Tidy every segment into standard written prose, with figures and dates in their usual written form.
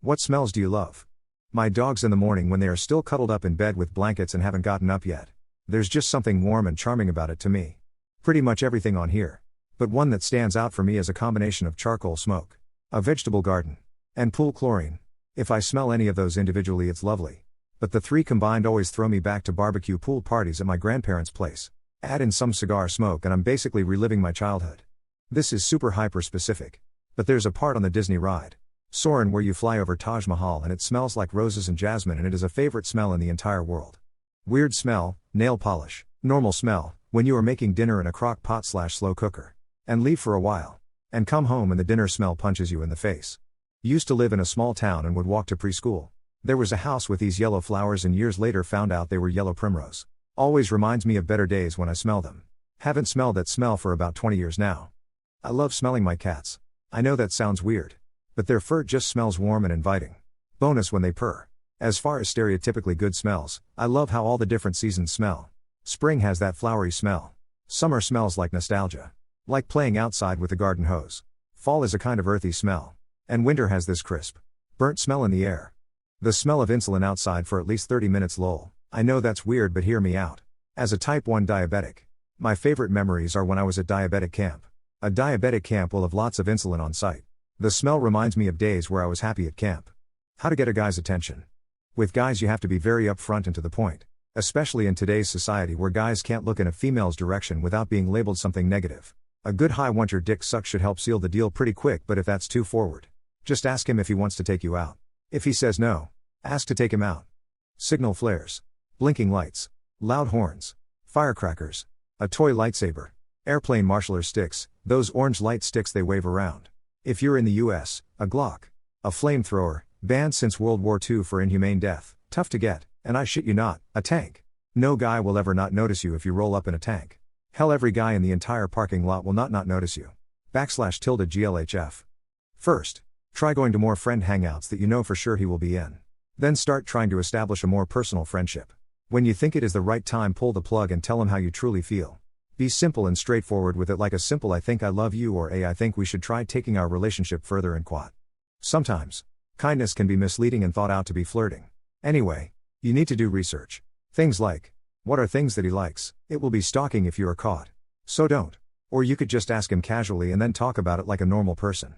What smells do you love? My dogs in the morning when they are still cuddled up in bed with blankets and haven't gotten up yet. There's just something warm and charming about it to me. Pretty much everything on here. But one that stands out for me is a combination of charcoal smoke, a vegetable garden, and pool chlorine. If I smell any of those individually, it's lovely. But the three combined always throw me back to barbecue pool parties at my grandparents' place. Add in some cigar smoke and I'm basically reliving my childhood. This is super hyper specific. But there's a part on the Disney ride, Soarin', where you fly over Taj Mahal and it smells like roses and jasmine, and it is a favorite smell in the entire world. Weird smell, nail polish. Normal smell, when you are making dinner in a crock pot/slow cooker. And leave for a while. And come home and the dinner smell punches you in the face. Used to live in a small town and would walk to preschool. There was a house with these yellow flowers and years later found out they were yellow primrose. Always reminds me of better days when I smell them. Haven't smelled that smell for about 20 years now. I love smelling my cats. I know that sounds weird. But their fur just smells warm and inviting. Bonus when they purr. As far as stereotypically good smells, I love how all the different seasons smell. Spring has that flowery smell. Summer smells like nostalgia. Like playing outside with a garden hose. Fall is a kind of earthy smell. And winter has this crisp, burnt smell in the air. The smell of insulin outside for at least 30 minutes lol. I know that's weird, but hear me out. As a type 1 diabetic, my favorite memories are when I was at diabetic camp. A diabetic camp will have lots of insulin on site. The smell reminds me of days where I was happy at camp. How to get a guy's attention. With guys you have to be very upfront and to the point. Especially in today's society where guys can't look in a female's direction without being labeled something negative. A good "hi, want your dick sucked" should help seal the deal pretty quick, but if that's too forward, just ask him if he wants to take you out. If he says no, ask to take him out. Signal flares. Blinking lights. Loud horns. Firecrackers. A toy lightsaber. Airplane marshaller sticks, those orange light sticks they wave around. If you're in the US, a Glock. A flamethrower, banned since World War II for inhumane death, tough to get, and I shit you not, a tank. No guy will ever not notice you if you roll up in a tank. Hell, every guy in the entire parking lot will not notice you. /GLHF. First, try going to more friend hangouts that you know for sure he will be in. Then start trying to establish a more personal friendship. When you think it is the right time, pull the plug and tell him how you truly feel. Be simple and straightforward with it, like a simple "I think I love you" or "I think we should try taking our relationship further" and quat. Sometimes, kindness can be misleading and thought out to be flirting. Anyway, you need to do research. Things like, what are things that he likes? It will be stalking if you are caught. So don't. Or you could just ask him casually and then talk about it like a normal person.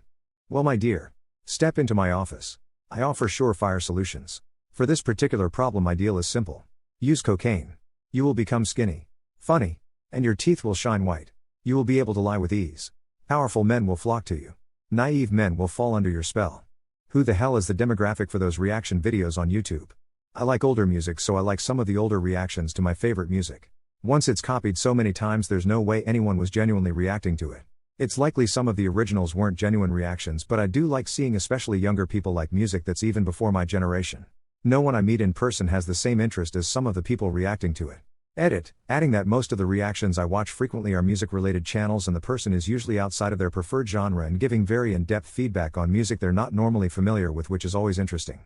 Well, my dear, step into my office. I offer surefire solutions. For this particular problem, my deal is simple. Use cocaine. You will become skinny, funny, and your teeth will shine white. You will be able to lie with ease. Powerful men will flock to you. Naive men will fall under your spell. Who the hell is the demographic for those reaction videos on YouTube? I like older music, so I like some of the older reactions to my favorite music. Once it's copied so many times, there's no way anyone was genuinely reacting to it. It's likely some of the originals weren't genuine reactions, but I do like seeing especially younger people like music that's even before my generation. No one I meet in person has the same interest as some of the people reacting to it. Adding that most of the reactions I watch frequently are music-related channels, and the person is usually outside of their preferred genre and giving very in-depth feedback on music they're not normally familiar with, which is always interesting.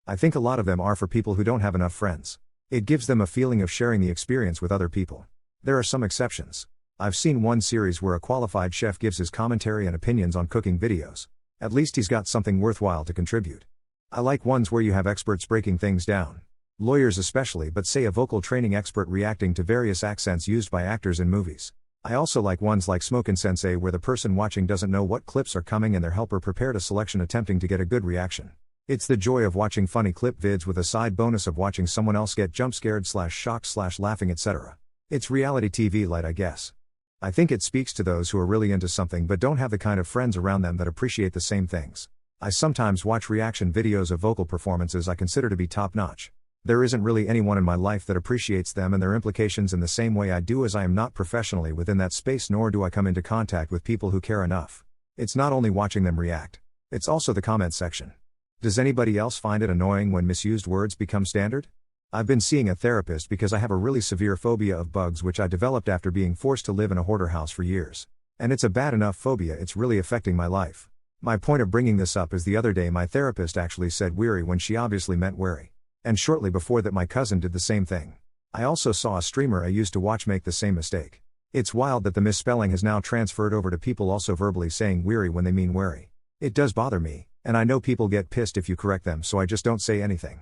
I think a lot of them are for people who don't have enough friends. It gives them a feeling of sharing the experience with other people. There are some exceptions. I've seen one series where a qualified chef gives his commentary and opinions on cooking videos. At least he's got something worthwhile to contribute. I like ones where you have experts breaking things down. Lawyers especially, but say a vocal training expert reacting to various accents used by actors in movies. I also like ones like Smokin' Sensei, where the person watching doesn't know what clips are coming and their helper prepared a selection attempting to get a good reaction. It's the joy of watching funny clip vids with a side bonus of watching someone else get jump scared / shocked / laughing, etc. It's reality TV light, I guess. I think it speaks to those who are really into something but don't have the kind of friends around them that appreciate the same things. I sometimes watch reaction videos of vocal performances I consider to be top-notch. There isn't really anyone in my life that appreciates them and their implications in the same way I do, as I am not professionally within that space, nor do I come into contact with people who care enough. It's not only watching them react. It's also the comment section. Does anybody else find it annoying when misused words become standard? I've been seeing a therapist because I have a really severe phobia of bugs, which I developed after being forced to live in a hoarder house for years. And it's a bad enough phobia, it's really affecting my life. My point of bringing this up is the other day my therapist actually said weary when she obviously meant wary. And shortly before that my cousin did the same thing. I also saw a streamer I used to watch make the same mistake. It's wild that the misspelling has now transferred over to people also verbally saying weary when they mean wary. It does bother me, And I know people get pissed if you correct them, so I just don't say anything.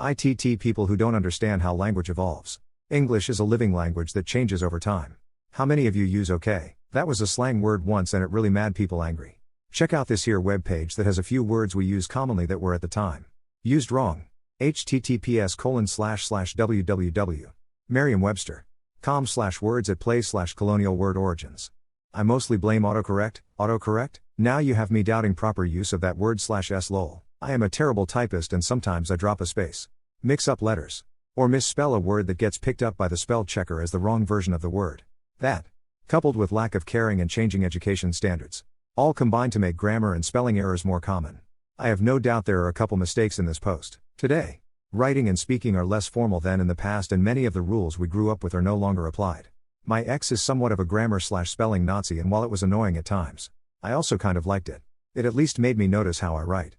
ITT people who don't understand how language evolves. English is a living language that changes over time. How many of you use okay? That was a slang word once and it really made people angry. Check out this here webpage that has a few words we use commonly that were at the time used wrong. https://www. Merriam-Webster.com/words@play/colonial word origins. I mostly blame autocorrect. Now you have me doubting proper use of that word /s lol. I am a terrible typist and sometimes I drop a space, mix up letters, or misspell a word that gets picked up by the spell checker as the wrong version of the word. That, coupled with lack of caring and changing education standards, all combine to make grammar and spelling errors more common. I have no doubt there are a couple mistakes in this post. Today, writing and speaking are less formal than in the past and many of the rules we grew up with are no longer applied. My ex is somewhat of a grammar/spelling Nazi, and while it was annoying at times, I also kind of liked it. It at least made me notice how I write.